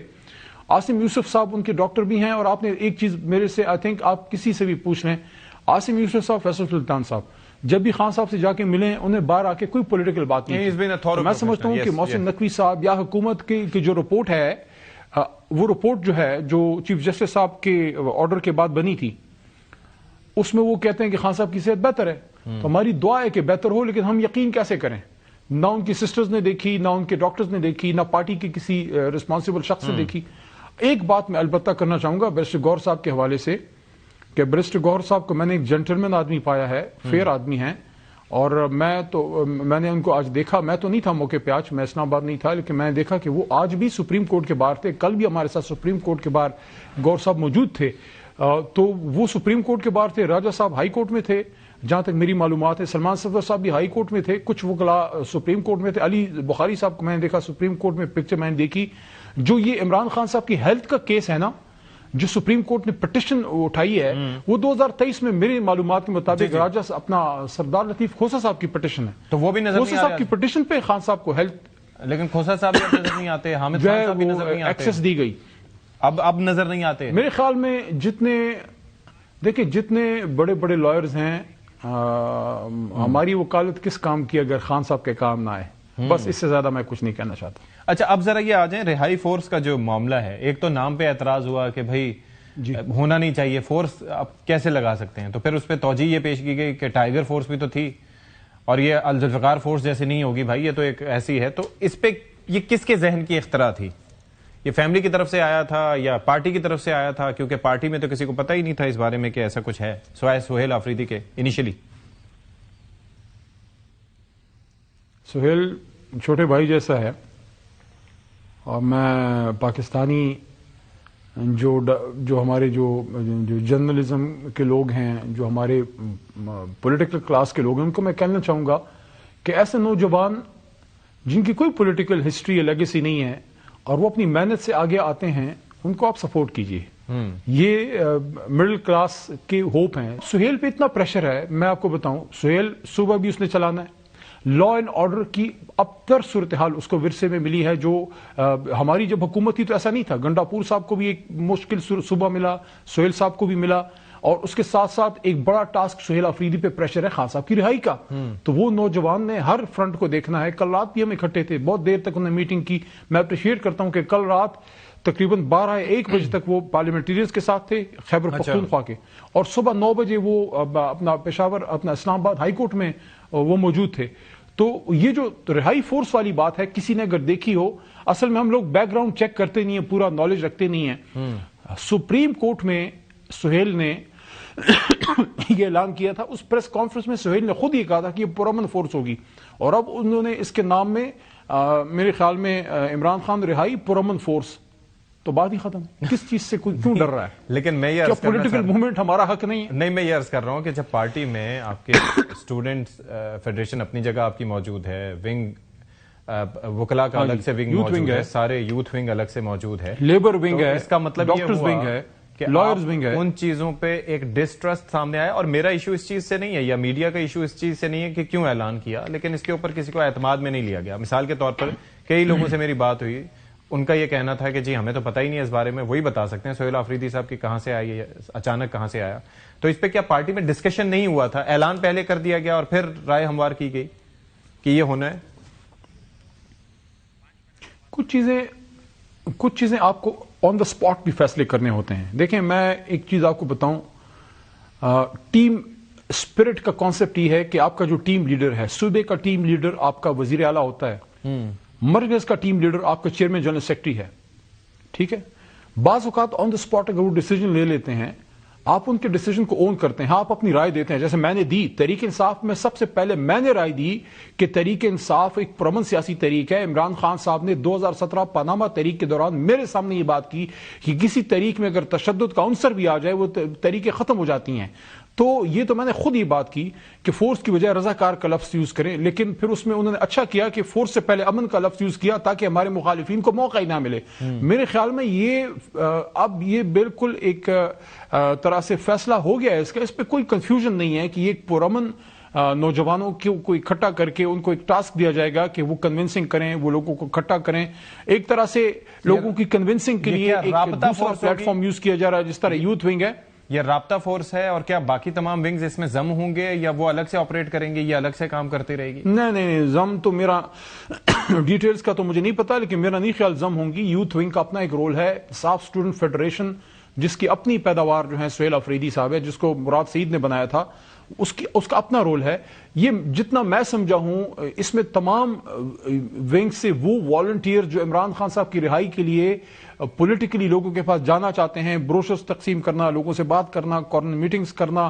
عاصم یوسف صاحب ان کے ڈاکٹر بھی ہیں. اور آپ نے ایک چیز میرے سے، آئی تھنک آپ کسی سے بھی پوچھ لیں، عاصم یوسف صاحب، فیصل سلطان صاحب جب بھی خان صاحب سے جا کے ملیں، انہیں باہر آ کے کوئی پولیٹیکل بات نہیں کی. میں سمجھتا ہوں کہ محسن نقوی صاحب یا حکومت کی جو رپورٹ ہے، وہ رپورٹ جو ہے جو چیف جسٹس صاحب کے آرڈر کے بعد بنی تھی، اس میں وہ کہتے ہیں کہ خان صاحب کی صحت بہتر ہے. تو ہماری دعا ہے کہ بہتر ہو، لیکن ہم یقین کیسے کریں؟ نہ ان کی سسٹرز نے دیکھی، نہ ان کے ڈاکٹرز نے دیکھی، نہ پارٹی کے کسی رسپانسبل شخص نے دیکھی. ایک بات میں البتہ کرنا چاہوں گا بیرسٹر گوہر صاحب کے حوالے سے، کہ بیرسٹر گوہر صاحب کو میں نے ایک جنٹلمین آدمی پایا ہے، فیئر آدمی ہیں. اور میں نے ان کو آج دیکھا، میں تو نہیں تھا موقع پہ، آج میں اسلام آباد نہیں تھا، لیکن میں نے دیکھا کہ وہ آج بھی سپریم کورٹ کے باہر تھے. کل بھی ہمارے ساتھ سپریم کورٹ کے باہر گوہر صاحب موجود تھے. تو وہ سپریم کورٹ کے باہر تھے. راجہ صاحب ہائی کورٹ میں تھے جہاں تک میری معلومات ہے. سلمان صفدر صاحب بھی ہائی کورٹ میں تھے. کچھ وکلاء سپریم کورٹ میں تھے. علی بخاری صاحب کو میں نے دیکھا سپریم کورٹ میں، پکچر میں نے دیکھی. جو یہ عمران خان صاحب کی ہیلتھ کا کیس ہے نا، جو سپریم کورٹ نے پٹیشن اٹھائی ہے، وہ 2023 میں میری معلومات کے مطابق راجہ اپنا سردار لطیف کھوسہ صاحب کی پٹیشن ہے. تو وہ بھی نظر کھوسہ صاحب کی پٹیشن پہ خان صاحب کو ہیلتھ، لیکن کھوسہ صاحب بھی نظر نہیں آتے، حامد خان صاحب بھی نظر نہیں آتے، ایکسس دی گئی. اب نظر نہیں آتے. میرے خیال میں جتنے دیکھیں جتنے بڑے بڑے لائرز ہیں ہماری وکالت کس کام کی اگر خان صاحب کے کام نہ آئے، بس اس سے زیادہ میں کچھ نہیں کہنا چاہتا. اچھا اب ذرا یہ آ جائیں رہائی فورس کا جو معاملہ ہے، ایک تو نام پہ اعتراض ہوا کہ بھائی ہونا نہیں چاہیے فورس، آپ کیسے لگا سکتے ہیں؟ تو پھر اس پہ توجہ یہ پیش کی گئی کہ ٹائیگر فورس بھی تو تھی اور یہ الذوالفقار فورس جیسے نہیں ہوگی بھائی، یہ تو ایک ایسی ہے. تو اس پہ یہ کس کے ذہن کی اختراع تھی؟ یہ فیملی کی طرف سے آیا تھا یا پارٹی کی طرف سے آیا تھا؟ کیونکہ پارٹی میں تو کسی کو پتہ ہی نہیں تھا اس بارے میں کہ ایسا کچھ ہے سوائے سہیل آفریدی کے انیشلی. سہیل چھوٹے بھائی جیسا ہے اور میں پاکستانی جو ہمارے جو جرنلزم کے لوگ ہیں، جو ہمارے پولیٹیکل کلاس کے لوگ ہیں، ان کو میں کہنا چاہوں گا کہ ایسے نوجوان جن کی کوئی پولیٹیکل ہسٹری یا لیگیسی نہیں ہے اور وہ اپنی محنت سے آگے آتے ہیں، ان کو آپ سپورٹ کیجیے. یہ مڈل کلاس کے ہوپ ہیں. سہیل پہ اتنا پریشر ہے، میں آپ کو بتاؤں، سہیل صبح بھی اس نے چلانا ہے. لا اینڈ آرڈر کی اب تر صورتحال اس کو ورثے میں ملی ہے. جو ہماری جب حکومت تھی تو ایسا نہیں تھا. گنڈا پور صاحب کو بھی ایک مشکل صبح ملا، سہیل صاحب کو بھی ملا، اور اس کے ساتھ ساتھ ایک بڑا ٹاسک سہیل آفریدی پہ پریشر ہے خان صاحب کی رہائی کا. تو وہ نوجوان نے ہر فرنٹ کو دیکھنا ہے. کل رات بھی ہم اکٹھے تھے، بہت دیر تک انہوں نے میٹنگ کی. میں اپریشیٹ کرتا ہوں کہ کل رات تقریباً 12-1 بجے تک وہ پارلیمنٹیرینز کے ساتھ تھے خیبر پختونخوا کے، اور صبح 9 بجے وہ اپنا پشاور، اپنا اسلام آباد ہائی کورٹ میں وہ موجود تھے. تو یہ جو رہائی فورس والی بات ہے، کسی نے اگر دیکھی ہو، اصل میں ہم لوگ بیک گراؤنڈ چیک کرتے نہیں ہیں، پورا نالج رکھتے نہیں ہیں. سپریم کورٹ میں سہیل نے یہ اعلان کیا تھا، اس پریس کانفرنس میں سہیل نے خود یہ کہا تھا کہ یہ پرامن فورس ہوگی، اور اب انہوں نے اس کے نام میں میرے خیال میں عمران خان رہائی پرامن فورس. تو بات ہی ختم. کس چیز سے کیوں ڈر رہا ہے؟ لیکن میں یہ پولیٹیکل موومنٹ ہمارا حق نہیں ہے؟ نہیں، میں یہ عرض کر رہا ہوں کہ جب پارٹی میں آپ کے اسٹوڈنٹس فیڈریشن اپنی جگہ آپ کی موجود ہے، ونگ وکلا کا الگ سے ونگ موجود ہے، سارے یوتھ ونگ الگ سے موجود ہے، لیبر ونگ ہے، اس کا مطلب یہ ڈاکٹرز ونگ ہے، کہ لائرز ونگ ہے. ان چیزوں پہ ایک ڈسٹرسٹ سامنے آیا. اور میرا ایشو اس چیز سے نہیں ہے یا میڈیا کا ایشو اس چیز سے نہیں ہے کہ کیوں اعلان کیا، لیکن اس کے اوپر کسی کو اعتماد میں نہیں لیا گیا. مثال کے طور پر کئی لوگوں سے میری بات ہوئی، ان کا یہ کہنا تھا کہ جی ہمیں تو پتہ ہی نہیں ہے اس بارے میں، وہی بتا سکتے ہیں سہیل آفریدی صاحب کی کہاں سے آئی ہے، اچانک کہاں سے آیا. تو اس پہ کیا پارٹی میں ڈسکشن نہیں ہوا تھا؟ اعلان پہلے کر دیا گیا اور پھر رائے ہموار کی گئی کہ یہ ہونا ہے. کچھ چیزیں آپ کو آن دا اسپاٹ بھی فیصلے کرنے ہوتے ہیں. دیکھیں میں ایک چیز آپ کو بتاؤں، ٹیم اسپرٹ کا کانسیپٹ یہ ہے کہ آپ کا جو ٹیم لیڈر ہے، صوبے کا ٹیم لیڈر آپ کا وزیر اعلیٰ ہوتا ہے، مرکز کا ٹیم لیڈر آپ کا چیئرمین جنرل سیکرٹری ہے. ٹھیک ہے، بعض اوقات آن دا اسپاٹ اگر وہ ڈیسیجن لے لیتے ہیں، آپ ان کے ڈیسیجن کو اون کرتے ہیں، ہاں آپ اپنی رائے دیتے ہیں. جیسے میں نے دی تحریک انصاف میں، سب سے پہلے میں نے رائے دی کہ تحریک انصاف ایک پرامن سیاسی تحریک ہے. عمران خان صاحب نے 2017 پاناما تحریک کے دوران میرے سامنے یہ بات کی کہ کسی تحریک میں اگر تشدد کا عنصر بھی آ جائے وہ تحریکیں ختم ہو جاتی ہیں. تو یہ تو میں نے خود ہی بات کی کہ فورس کی بجائے رضاکار کا لفظ یوز کریں، لیکن پھر اس میں انہوں نے اچھا کیا کہ فورس سے پہلے امن کا لفظ یوز کیا تاکہ ہمارے مخالفین کو موقع ہی نہ ملے. میرے خیال میں یہ اب یہ بالکل ایک طرح سے فیصلہ ہو گیا ہے اس کا. اس پہ کوئی کنفیوژن نہیں ہے کہ یہ ایک پرامن نوجوانوں کو اکٹھا کر کے ان کو ایک ٹاسک دیا جائے گا کہ وہ کنونسنگ کریں، وہ لوگوں کو اکٹھا کریں. ایک طرح سے لوگوں کی کنونسنگ کے لیے ایک دوسرا پلیٹ فارم یوز کیا جا رہا ہے جس طرح یوتھ ونگ ہے. یہ رابطہ فورس ہے، اور کیا باقی تمام ونگز اس میں ضم ہوں گے یا وہ الگ سے آپریٹ کریں گے، یہ الگ سے کام کرتی رہے گی؟ نہیں، ضم تو میرا ڈیٹیلز کا تو مجھے نہیں پتا، لیکن میرا نہیں خیال ضم ہوں گی. یوتھ ونگ کا اپنا ایک رول ہے. صاف اسٹوڈنٹ فیڈریشن جس کی اپنی پیداوار جو ہے سہیل آفریدی صاحب ہے، جس کو مراد سعید نے بنایا تھا، اس کا اپنا رول ہے. یہ جتنا میں سمجھا ہوں اس میں تمام ونگ سے وہ والنٹیئر جو عمران خان صاحب کی رہائی کے لیے پولیٹیکلی لوگوں کے پاس جانا چاہتے ہیں، بروشرز تقسیم کرنا، لوگوں سے بات کرنا، کارنر میٹنگز کرنا،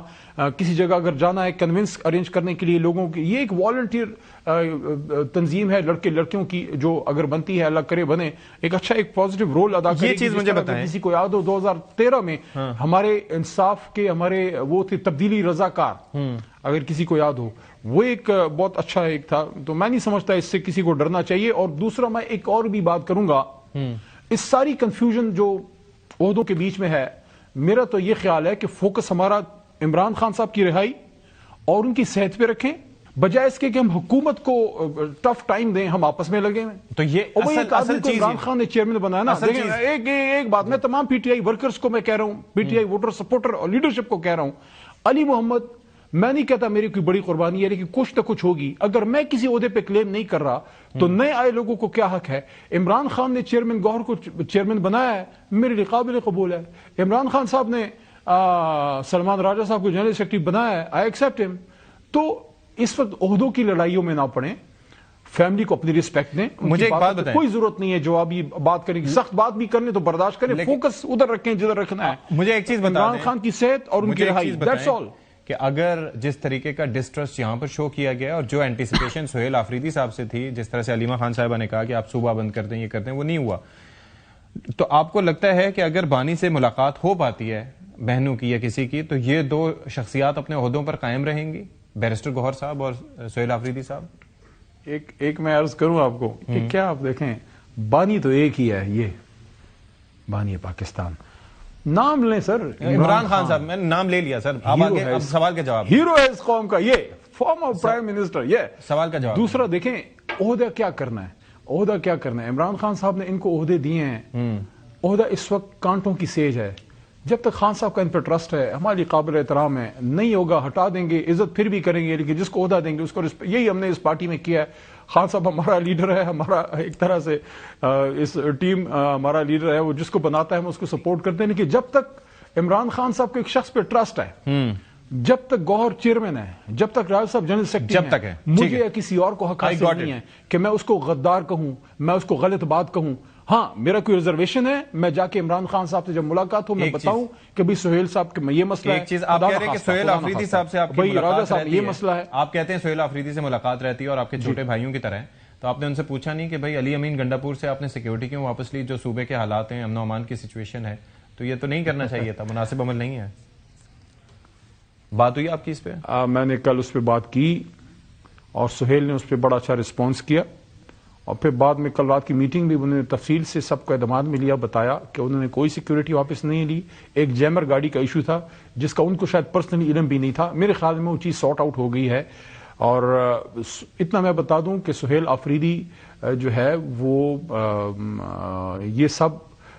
کسی جگہ اگر جانا ہے کنونس ارینج کرنے کے لیے لوگوں کی، یہ ایک والنٹیئر تنظیم ہے لڑکے لڑکیوں کی جو اگر بنتی ہے، اللہ کرے بنے، ایک اچھا ایک پازیٹیو رول ادا کرے. یہ چیز مجھے بتائیں، کسی کو یاد ہو 2013 میں ہمارے انصاف کے ہمارے وہ تھے تبدیلی رضاکار، اگر کسی کو یاد ہو، وہ ایک بہت اچھا ایک تھا. تو میں نہیں سمجھتا اس سے کسی کو ڈرنا چاہیے. اور دوسرا میں ایک اور بھی بات کروں گا، اس ساری کنفیوژن جو عہدوں کے بیچ میں ہے، میرا تو یہ خیال ہے کہ فوکس ہمارا عمران خان صاحب کی رہائی اور ان کی صحت پہ رکھیں، بجائے اس کے کہ ہم حکومت کو ٹف ٹائم دیں، ہم آپس میں لگے ہوئے ہیں. تو یہ اصل چیز عمران خان نے چیئرمین بنایا نا. ایک بات میں تمام پی ٹی آئی ورکرز کو میں کہہ رہا ہوں، P T I voter supporter اور لیڈرشپ کو کہہ رہا ہوں، علی محمد، میں نہیں کہتا میری کوئی بڑی قربانی ہے، لیکن کچھ نہ کچھ ہوگی. اگر میں کسی عہدے پہ کلیم نہیں کر رہا تو نئے آئے لوگوں کو کیا حق ہے؟ عمران خان نے چیئرمین گوہر کو چیئرمین بنایا ہے، میرے لیے قابل قبول ہے. عمران خان صاحب نے سلمان راجہ صاحب کو جنرل سیکرٹری بنایا ہے، آئی ایکسپٹ ہم. تو اس وقت عہدوں کی لڑائیوں میں نہ پڑیں، فیملی کو اپنی رسپیکٹ دیں. مجھے ایک بات بتائیں، کوئی ضرورت نہیں ہے جوابی بات کرنے کی، سخت بات بھی کرنے تو برداشت کریں، فوکس ادھر رکھیں جدھر رکھنا ہے. مجھے ایک چیز بتائیں، عمران خان کی صحت اور ان کی رہائی، دیٹس آل. کہ اگر جس طریقے کا ڈسٹرسٹ یہاں پر شو کیا گیا اور جو اینٹیسپیشن سہیل آفریدی صاحب سے تھی، جس طرح سے علیمہ خان صاحبہ نے کہا کہ آپ صوبہ بند کر دیں، یہ کرتے ہیں، وہ نہیں ہوا، تو آپ کو لگتا ہے کہ اگر بانی سے ملاقات ہو پاتی ہے بہنوں کی یا کسی کی، تو یہ دو شخصیات اپنے عہدوں پر قائم رہیں گی، بیرسٹر گوہر صاحب اور سہیل آفریدی صاحب؟ ایک میں عرض کروں آپ کو کہ کیا آپ دیکھیں، بانی تو ایک ہی ہے، یہ بانی پاکستان. نام لیں سر، عمران خان صاحب، میں نے نام لے لیا سر، اب آگے اب سوال کا جواب. ہیرو ہے اس قوم کا، یہ فارمر پرائم منسٹر، یہ سوال کا جواب. دوسرا دیکھیں عہدہ کیا کرنا ہے، عہدہ کیا کرنا ہے. عمران خان صاحب نے ان کو عہدے دیے ہیں، عہدہ اس وقت کانٹوں کی سیج ہے. جب تک خان صاحب کا ان پہ ٹرسٹ ہے، ہماری قابل احترام ہے، نہیں ہوگا ہٹا دیں گے، عزت پھر بھی کریں گے، لیکن جس کو عہدہ دیں گے اس کو یہی ہم نے اس پارٹی میں کیا ہے. خان صاحب ہمارا لیڈر ہے، ہمارا ایک طرح سے اس ٹیم ہمارا لیڈر ہے، وہ جس کو بناتا ہے ہم اس کو سپورٹ کرتے ہیں. لیکن جب تک عمران خان صاحب کو ایک شخص پہ ٹرسٹ ہے، جب تک گوہر چیئرمین ہے، جب تک راج صاحب جنرل سیکرٹری ہیں، مجھے یا کسی اور کو حق حاصل نہیں ہے کہ میں اس کو غدار کہوں، میں اس کو غلط بات کہوں. ہاں میرا کوئی ریزرویشن ہے، میں جا کے عمران خان صاحب سے جب ملاقات ہو میں بتاؤں کہ بھئی سہیل صاحب کے یہ مسئلہ ہے. ایک چیز آپ کہہ رہے ہیں کہ سہیل آفریدی صاحب سے آپ کی ملاقات رہتی ہے، یہ مسئلہ ہے. آپ کہتے ہیں سہیل آفریدی سے ملاقات رہتی ہے اور آپ کے چھوٹے بھائیوں کی طرح ہے، تو آپ نے ان سے پوچھا نہیں کہ بھئی علی امین گنڈاپور سے آپ نے سیکیورٹی کیوں واپس لی؟ جو صوبے کے حالات ہیں، امن و امان کی سچویشن ہے، تو یہ تو نہیں کرنا چاہیے تھا، مناسب عمل نہیں ہے. بات ہوئی آپ کی اس پہ؟ میں نے کل اس پہ بات کی اور سہیل نے اس پہ بڑا اچھا رسپانس کیا، اور پھر بعد میں کل رات کی میٹنگ بھی انہوں نے تفصیل سے سب کو اعتماد میں لیا، بتایا کہ انہوں نے کوئی سیکیورٹی واپس نہیں لی. ایک جیمر گاڑی کا ایشو تھا جس کا ان کو شاید پرسنلی علم بھی نہیں تھا، میرے خیال میں وہ چیز سارٹ آؤٹ ہو گئی ہے. اور اتنا میں بتا دوں کہ سہیل آفریدی جو ہے وہ یہ سب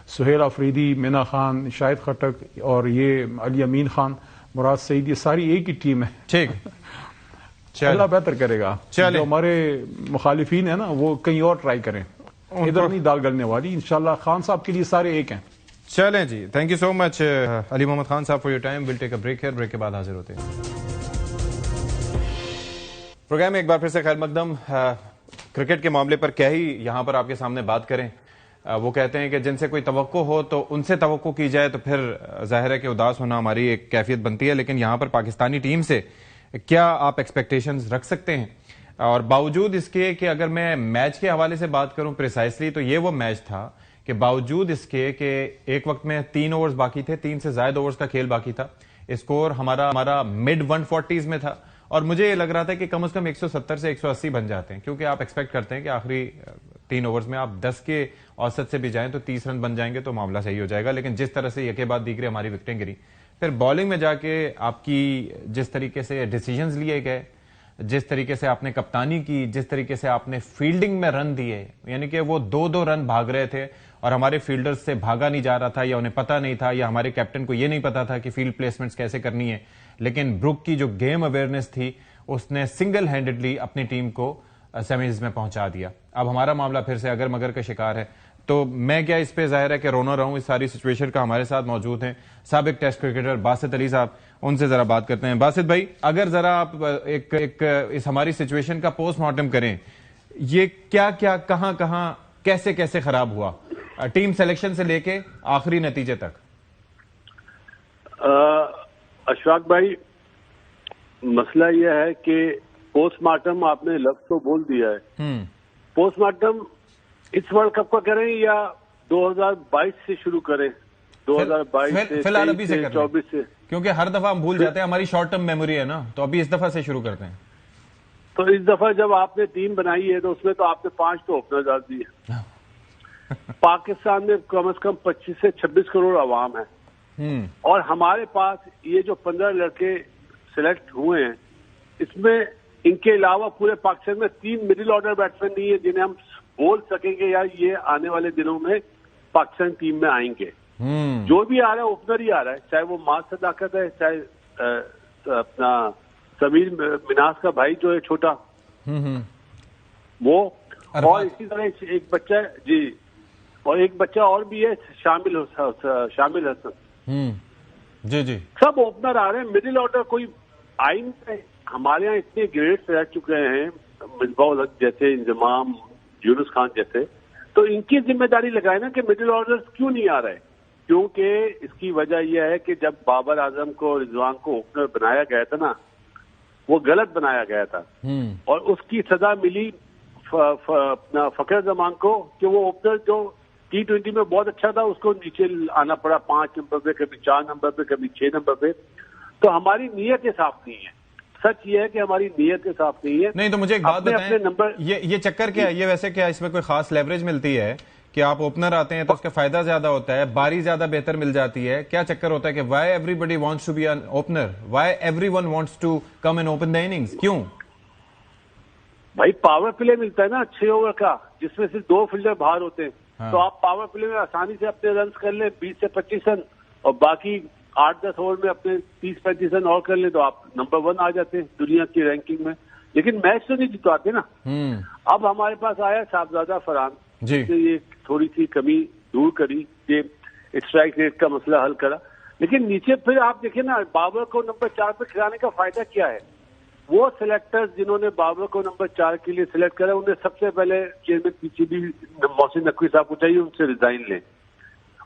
سہیل آفریدی، مینا خان، شاہد خٹک اور یہ علی امین خان، مراد سعید، یہ ساری ایک ہی ٹیم ہے. ٹھیک، اللہ بہتر کرے گا. جو ہمارے مخالفین ہیں نا وہ کہیں اور ٹرائی کریں، ادھر نہیں دال گلنے والی. انشاءاللہ خان صاحب کے لیے سارے ایک ہیں. چلیں جی، thank you so much Ali Muhammad Khan Sahab for your time. Will take a break here, break کے بعد حاضر ہوتے ہیں. پروگرام میں ایک بار پھر سے خیر مقدم. کرکٹ کے معاملے پر کیا ہی یہاں پر آپ کے سامنے بات کریں. وہ کہتے ہیں کہ جن سے کوئی توقع ہو تو ان سے توقع کی جائے تو پھر ظاہر ہے کہ اداس ہونا ہماری ایک کیفیت بنتی ہے. لیکن یہاں پر پاکستانی ٹیم سے کیا آپ ایکسپیکٹیشنز رکھ سکتے ہیں؟ اور باوجود اس کے کہ اگر میں میچ کے حوالے سے بات کروں پریسائسلی، تو یہ وہ میچ تھا کہ باوجود اس کے کہ ایک وقت میں 3 اوورز باقی تھے، 3 سے زائد اوورز کا کھیل باقی تھا، اسکور ہمارا مڈ 140s میں تھا، اور مجھے یہ لگ رہا تھا کہ کم از کم 170 سے 180 بن جاتے ہیں، کیونکہ آپ ایکسپیکٹ کرتے ہیں کہ آخری 3 اوورز میں آپ 10 کے اوسط سے بھی جائیں تو 30 رن بن جائیں گے تو معاملہ صحیح ہو جائے گا. لیکن جس طرح سے یکے بعد دیگرے ہماری وکٹیں گری، پھر بالنگ میں جا کے آپ کی جس طریقے سے ڈیسیجنز لیے گئے، جس طریقے سے آپ نے کپتانی کی، جس طریقے سے آپ نے فیلڈنگ میں رن دیے، یعنی کہ وہ 2-2 رن بھاگ رہے تھے اور ہمارے فیلڈرز سے بھاگا نہیں جا رہا تھا، یا انہیں پتہ نہیں تھا، یا ہمارے کیپٹن کو یہ نہیں پتا تھا کہ فیلڈ پلیسمنٹس کیسے کرنی ہے. لیکن بروک کی جو گیم اویئرنیس تھی اس نے سنگل ہینڈڈلی اپنی ٹیم کو سیمیز میں پہنچا دیا. اب ہمارا معاملہ پھر سے اگر مگر کا شکار ہے. تو میں کیا اس پہ ظاہر ہے کہ رونا رہوں اس ساری سچویشن کا. ہمارے ساتھ موجود ہیں سابق ٹیسٹ کرکٹر باسط علی صاحب، ان سے ذرا بات کرتے ہیں. باسط بھائی، اگر ذرا آپ ایک اس ہماری سچویشن کا پوسٹ مارٹم کریں، یہ کیا کیا کہاں کہاں کیسے کیسے خراب ہوا ٹیم سلیکشن سے لے کے آخری نتیجے تک؟ اشفاق بھائی، مسئلہ یہ ہے کہ پوسٹ مارٹم آپ نے لفظ تو بول دیا ہے. پوسٹ مارٹم اس ورلڈ کپ کا کریں یا 2022 سے شروع کریں؟ 2022 سے 24 سے، کیونکہ ہر دفعہ ہم بھول جاتے ہیں، ہماری شارٹ ٹرم میموری ہے نا، تو ابھی اس دفعہ سے شروع کرتے ہیں. تو اس دفعہ جب آپ نے ٹیم بنائی ہے تو اس میں تو آپ نے 5 تو اوپنر ڈال دیے. پاکستان میں کم از کم 25 سے 26 کروڑ عوام ہے، اور ہمارے پاس یہ جو 15 لڑکے سلیکٹ ہوئے ہیں، اس میں ان کے علاوہ پورے پاکستان میں 3 مڈل آرڈر بیٹسمین نہیں ہے جنہیں ہم بول سکیں گے یار یہ آنے والے دنوں میں پاکستان ٹیم میں آئیں گے. جو بھی آ رہا ہے اوپنر ہی آ رہا ہے, چاہے وہ ماس صداقت ہے, چاہے اپنا سمیر مناس کا بھائی جو ہے چھوٹا وہ, اور اسی طرح ایک بچہ جی, اور ایک بچہ اور بھی ہے شامل حسن. جی جی, سب اوپنر آ رہے ہیں. مڈل آرڈر کوئی آئی نہیں. ہمارے یہاں اتنے گریڈس رہ چکے ہیں, مصباح الحق جیسے, انضمام, یونس خان جیسے, تو ان کی ذمہ داری لگائے نا کہ مڈل آرڈر کیوں نہیں آ رہے. کیونکہ اس کی وجہ یہ ہے کہ جب بابر اعظم کو, رضوان کو اوپنر بنایا گیا تھا نا, وہ غلط بنایا گیا تھا, اور اس کی سزا ملی فخر زمان کو کہ وہ اوپنر جو T20 میں بہت اچھا تھا اس کو نیچے آنا پڑا 5 نمبر پہ, کبھی 4 نمبر پہ, کبھی 6 نمبر پہ. تو ہماری نیت صاف نہیں ہے. سچ یہ ہے کہ ہماری نیت صاف نہیں ہے. نہیں تو مجھے ایک بات بتائیں, یہ چکر کیا ہے, یہ ویسے کیا اس میں کوئی خاص لیوریج ملتی ہے کہ آپ اوپنر آتے ہیں تو اس کا فائدہ زیادہ ہوتا ہے, باری زیادہ بہتر مل جاتی ہے, کیا چکر ہوتا ہے کہ why everybody wants to be an opener, why everyone wants to come and open the innings, کیوں؟ بھائی پاور پلے ملتا ہے نا 6 اوور کا, جس میں سے 2 فیلڈر باہر ہوتے ہیں. تو آپ پاور پلے میں آسانی سے اپنے رنز کر لیں 20 سے 25 رن, اور باقی 8-10 اوور میں اپنے 30-35 رن اور کر لیں, تو آپ نمبر 1 آ جاتے ہیں دنیا کی رینکنگ میں. لیکن میچ تو نہیں جتواتے نا. اب ہمارے پاس آیا صاحبزادہ فرحان, جی, یہ تھوڑی سی کمی دور کری, یہ اسٹرائک ریٹ کا مسئلہ حل کرا. لیکن نیچے پھر آپ دیکھیں نا, بابر کو نمبر 4 پہ کھلانے کا فائدہ کیا ہے. وہ سلیکٹرز جنہوں نے بابر کو نمبر 4 کے لیے سلیکٹ کرا, انہیں سب سے پہلے چیئرمین PCB محسن نقوی صاحب کو چاہیے ان سے ریزائن لیں,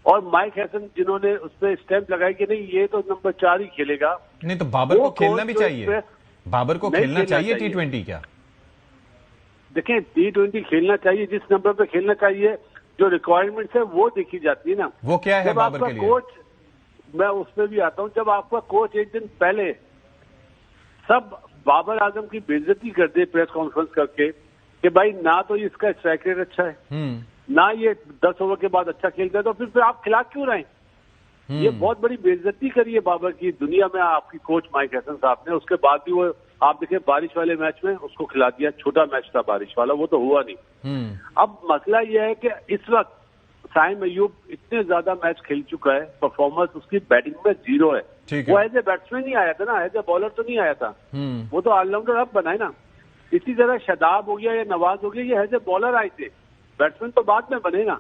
اور مائک ہیسن جنہوں نے اس پہ اسٹیمپ لگائی کہ نہیں یہ تو نمبر 4 ہی کھیلے گا. نہیں تو بابر کو کھیلنا بھی چاہیے, بابر کو کھیلنا چاہیے T20. کیا دیکھیں T20 کھیلنا چاہیے, جس نمبر پہ کھیلنا چاہیے, جو ریکوائرمنٹس ہے وہ دیکھی جاتی ہے نا. وہ کیا ہے بابر کے لیے؟ کوچ, میں اس پہ بھی آتا ہوں, جب آپ کا کوچ ایک دن پہلے سب بابر اعظم کی بے عزتی کر دے پریس کانفرنس کر کے کہ بھائی نہ تو اس کا اسٹرائک ریٹ اچھا ہے, نہ یہ 10 اوور کے بعد اچھا کھیلتا ہے, تو پھر آپ کھلا کیوں رہے ہیں؟ یہ بہت بڑی بے عزتی کری ہے بابر کی دنیا میں آپ کی کوچ مائک ہیسن صاحب نے. اس کے بعد بھی وہ آپ دیکھیں بارش والے میچ میں اس کو کھلا دیا, چھوٹا میچ تھا بارش والا, وہ تو ہوا نہیں. اب مسئلہ یہ ہے کہ اس وقت سائم ایوب اتنے زیادہ میچ کھیل چکا ہے, پرفارمنس اس کی بیٹنگ میں 0 ہے. وہ ایز اے بیٹسمین نہیں آیا تھا نا, ایز اے بالر تو نہیں آیا تھا, وہ تو آل راؤنڈر اب بنائے نا. اسی طرح شاداب ہو گیا یا نواز ہو گیا, یہ ایز اے بالر آئے تھے, بیٹسمین تو بعد میں بنے نا.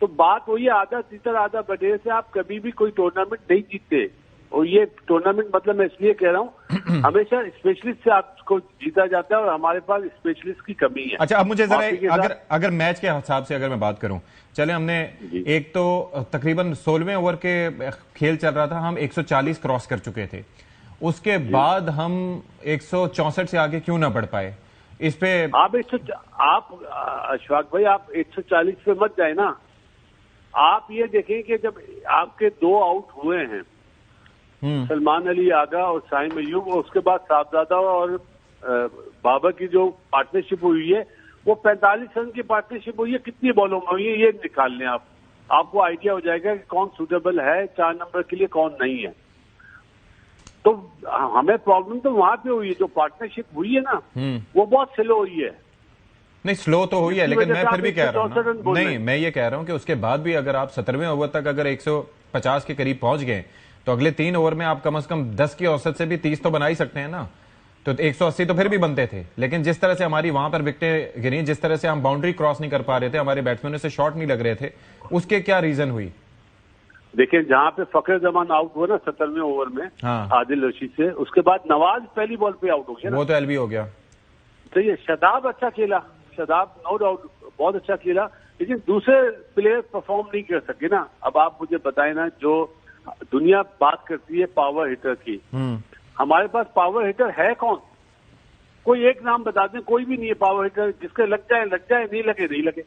تو بات وہی آدھا تیسر آدھا بڈے سے آپ کبھی بھی کوئی ٹورنامنٹ نہیں جیتتے. اور یہ ٹورنامنٹ مطلب میں اس لیے کہہ رہا ہوں ہمیشہ اسپیشلسٹ سے آپ کو جیتا جاتا ہے, اور ہمارے پاس اسپیشلسٹ کی کمی ہے. اچھا اب مجھے ذرا اگر میچ کے حساب سے اگر میں بات کروں, چلے ہم نے ایک تو تقریباً 16ویں اوور کے کھیل چل رہا تھا, ہم 140 کراس کر چکے تھے, اس کے بعد ہم 164 سے آگے کیوں نہ بڑھ پائے؟ اس پہ آپ اشفاق بھائی آپ 140 پہ مت جائیں نا. آپ یہ دیکھیں کہ جب آپ کے 2 آؤٹ ہوئے ہیں, سلمان علی آغا اور سائم ایوب, اور اس کے بعد صاحبزادہ اور بابر کی جو پارٹنرشپ ہوئی ہے وہ 45 رن کی پارٹنرشپ ہوئی ہے. کتنی بالوں میں ہوئی ہے یہ نکال لیں آپ کو آئیڈیا ہو جائے گا کہ کون سوٹیبل ہے 4 نمبر کے لیے, کون نہیں ہے. تو ہمیں پرابلم تو وہاں پہ ہوئی ہے, جو پارٹنرشپ ہوئی ہے نا وہ بہت سلو ہوئی ہے. نہیں سلو تو ہوئی ہے, لیکن میں پھر بھی کہہ رہا ہوں نہیں, میں یہ کہہ رہا ہوں کہ اس کے بعد بھی اگر آپ 17ویں اوور تک اگر 150 کے قریب پہنچ گئے تو اگلے 3 اوور میں آپ کم از کم 10 کی اوسط سے بھی 30 تو بنا ہی سکتے ہیں نا. تو 180 تو پھر بھی بنتے تھے, لیکن جس طرح سے ہماری وہاں پر وکٹیں گریں, جس طرح سے ہم باؤنڈری کراس نہیں کر پا رہے تھے, ہمارے بیٹسمینوں سے شاٹ نہیں لگ رہے تھے, اس کے کیا ریزن ہوئی؟ دیکھیں جہاں پہ فخر زمان آؤٹ ہوا نا 17ویں اوور میں عادل رشید سے, اس کے بعد نواز پہلی بال پہ آؤٹ ہو گیا, وہ تو ایل بی ہو گیا. تو یہ شاداب اچھا کھیلا, شاداب نو ڈاؤٹ بہت اچھا کھیلا, لیکن دوسرے پلیئر پرفارم نہیں کر سکے نا. اب آپ مجھے بتائیں نا, جو دنیا بات کرتی ہے پاور ہٹر کی, ہمارے پاس پاور ہٹر ہے کون؟ کوئی ایک نام بتا دیں, کوئی بھی نہیں ہے پاور ہٹر جس کے لگ جائے, نہیں لگے نہیں لگے.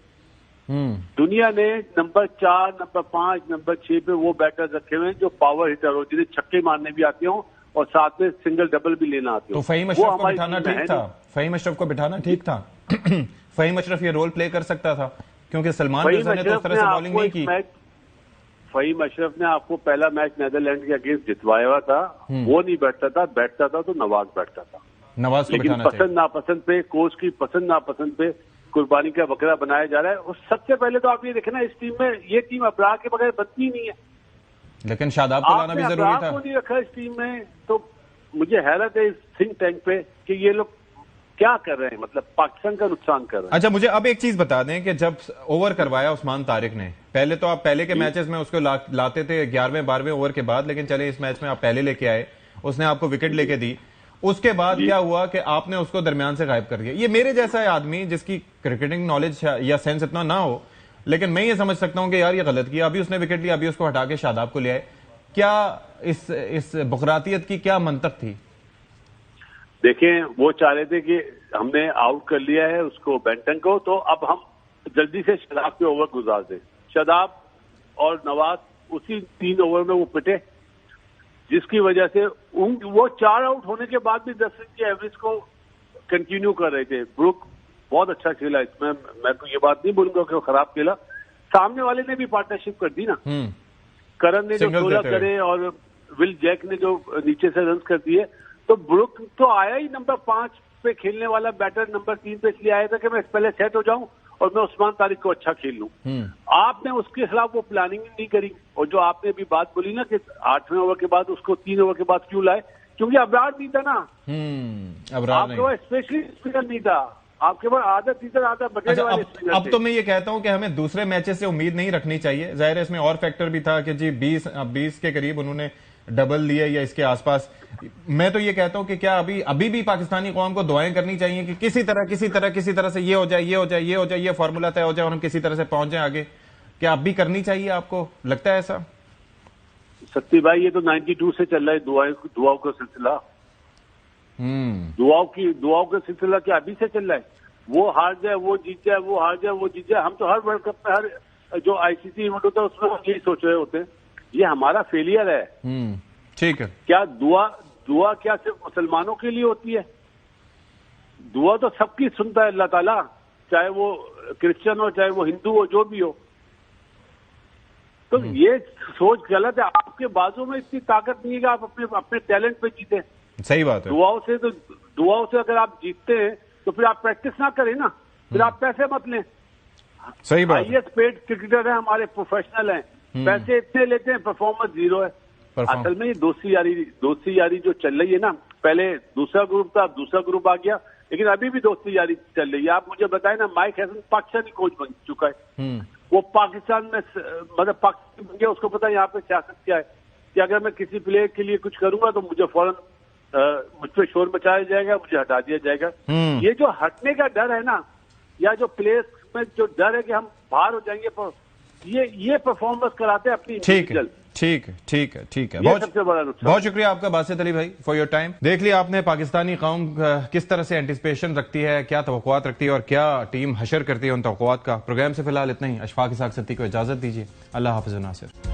دنیا نے نمبر 4, نمبر 5, نمبر 6 پہ وہ بیٹر رکھے ہوئے ہیں جو پاور ہٹر ہو, جنہیں چھکے مارنے بھی آتے ہوں اور ساتھ میں سنگل ڈبل بھی لینا آتے ہو. تو فہیم اشرف کو بٹھانا ٹھیک تھا, فہیم اشرف کو بٹھانا ٹھیک تھا. فہیم اشرف یہ رول پلے کر سکتا تھا, کیونکہ سلمان رضا نے تو اس طرح سے بالنگ نہیں کی. فہیم اشرف نے آپ کو پہلا میچ نیدرلینڈ کے اگینسٹ جتوایا ہوا تھا, وہ نہیں بیٹھتا تھا, بیٹھتا تھا تو نواز بیٹھتا تھا. نواز کو لیکن بٹھانا چاہیے. پسند ناپسند پہ، کوچ کی پسند ناپسند پہ قربانی کا بکرا بنایا جا رہا ہے. اور سب سے پہلے تو آپ یہ دیکھیں نا، اس ٹیم میں یہ ٹیم ابرار کے بغیر بنتی ہی نہیں ہے. لیکن شاداب کو آپ لانا نے بھی ضروری ابرار تھا. کو نہیں رکھا اس ٹیم میں، تو مجھے حیرت ہے اس تھنک ٹینک پہ کہ یہ لوگ کیا کر رہے ہیں، مطلب پاکستان کا نقصان کر رہے ہیں. اچھا مجھے اب ایک چیز بتا دیں کہ جب اوور کروایا عثمان طارق نے، پہلے تو آپ پہلے کے میچز میں اس کو لاتے تھے 11ویں 12ویں اوور کے بعد، لیکن چلے اس میچ میں آپ پہلے لے کے آئے، اس نے آپ کو وکٹ لے کے دی. اس کے بعد کیا ہوا کہ آپ نے اس کو درمیان سے غائب کر دیا. یہ میرے جیسا ہے آدمی جس کی کرکٹنگ نالج یا سینس اتنا نہ ہو، لیکن میں یہ سمجھ سکتا ہوں کہ یار یہ غلط کیا. ابھی اس نے وکٹ لیا، ابھی اس کو ہٹا کے شاداب کو لے آئے. کیا اس بقراتیت کی کیا منطق تھی؟ دیکھیں وہ چاہ رہے تھے کہ ہم نے آؤٹ کر لیا ہے اس کو، بینٹن کو، تو اب ہم جلدی سے شاداب کے اوور گزار دیں. شاداب اور نواز اسی 3 اوور میں وہ پٹے، جس کی وجہ سے وہ 4 آؤٹ ہونے کے بعد بھی 10 رن کی ایوریج کو کنٹینیو کر رہے تھے. بروک بہت اچھا کھیلا اس میں تو یہ بات نہیں بولوں گا کہ وہ خراب کھیلا. سامنے والے نے بھی پارٹنرشپ کر دی نا، کرن نے جو 16 کرے اور ول جیک نے جو نیچے سے رنز کر دیے. تو بروک تو آیا ہی نمبر 5 پہ کھیلنے والا بیٹر، نمبر 3 پہ اس لیے آیا تھا کہ میں پہلے سیٹ ہو جاؤں اور میں عثمان طارق کو اچھا کھیل لوں. آپ نے اس کے خلاف وہ پلاننگ نہیں کری. اور جو آپ نے بھی بات بولی نا کہ 8ویں اوور کے بعد اس کو 3 اوور کے بعد کیوں لائے، کیونکہ ابرار نہیں تھا نا. ابرار آپ کے پاس اسپیشلی اسپنر نہیں تھا، آپ کے پاس آدھا بغیر والے اسپنر. اب تو میں یہ کہتا ہوں کہ ہمیں دوسرے میچز سے امید نہیں رکھنی چاہیے. ظاہر ہے اس میں اور فیکٹر بھی تھا کہ جی 20 کے قریب انہوں نے ڈبل لیے یا اس کے آس پاس. میں تو یہ کہتا ہوں کہ کیا ابھی بھی پاکستانی قوم کو دعائیں کرنی چاہیے کہ کسی طرح سے یہ ہو جائے یہ فارمولا طے ہو جائے اور ہم کسی طرح سے پہنچ جائیں آگے. کیا اب بھی کرنی چاہیے؟ آپ کو لگتا ہے ایسا؟ ستی بھائی یہ تو 92 سے چل رہا ہے دعاؤں کا سلسلہ. دعاؤں کا سلسلہ کیا ابھی سے چل رہا ہے؟ وہ ہار جائے وہ جیت جائے، وہ ہار جائے وہ جیت جائے. ہم تو ہر ورلڈ کپ میں، ہر جو ICC ایونٹ ہوتا ہے اس میں ہم یہی سوچ رہے ہوتے ہیں. یہ ہمارا فیلئر ہے. ٹھیک ہے. کیا دعا کیا صرف مسلمانوں کے لیے ہوتی ہے؟ دعا تو سب کی سنتا ہے اللہ تعالیٰ، چاہے وہ کرسچن ہو چاہے وہ ہندو ہو، جو بھی ہو. تو یہ سوچ غلط ہے. آپ کے بازو میں اتنی طاقت نہیں ہے کہ آپ اپنے ٹیلنٹ پہ جیتے. صحیح بات ہے. دعاؤں سے اگر آپ جیتتے ہیں تو پھر آپ پریکٹس نہ کریں نا، پھر آپ پیسے مت لیں. صحیح بات. ہائیسٹ پیڈ کرکٹر ہیں ہمارے، پروفیشنل ہیں، پیسے اتنے لیتے ہیں، پرفارمنس 0 ہے. اصل میں یہ دوستی یاری جو چل رہی ہے نا، پہلے دوسرا گروپ تھا، اب دوسرا گروپ آ گیا، لیکن ابھی بھی دوستی یاری چل رہی ہے. آپ مجھے بتائیں نا، مائک ہیسن پاکستانی کوچ بن چکا ہے. وہ پاکستان میں مطلب پاکستان بن گیا، اس کو پتا یہاں پہ سیاست کیا ہے کہ اگر میں کسی پلیئر کے لیے کچھ کروں گا تو مجھے فوراً مجھ پہ شور مچایا جائے گا، مجھے ہٹا دیا جائے گا. یہ جو ہٹنے کا ڈر ہے نا، یا جو پلیئرس میں جو ڈر ہے کہ ہم باہر ہو جائیں گے، یہ پرفارمنس کراتے ہیں اپنی انڈیویجول. ٹھیک ہے. بہت شکریہ آپ کا باسط علی بھائی فار یور ٹائم. دیکھ لیا آپ نے پاکستانی قوم کس طرح سے اینٹیسپیشن رکھتی ہے، کیا توقعات رکھتی ہے اور کیا ٹیم حشر کرتی ہے ان توقعات کا. پروگرام سے فی الحال اتنا ہی. اشفاق اسحاق ستی کو اجازت دیجیے. اللہ حافظ. ناصر.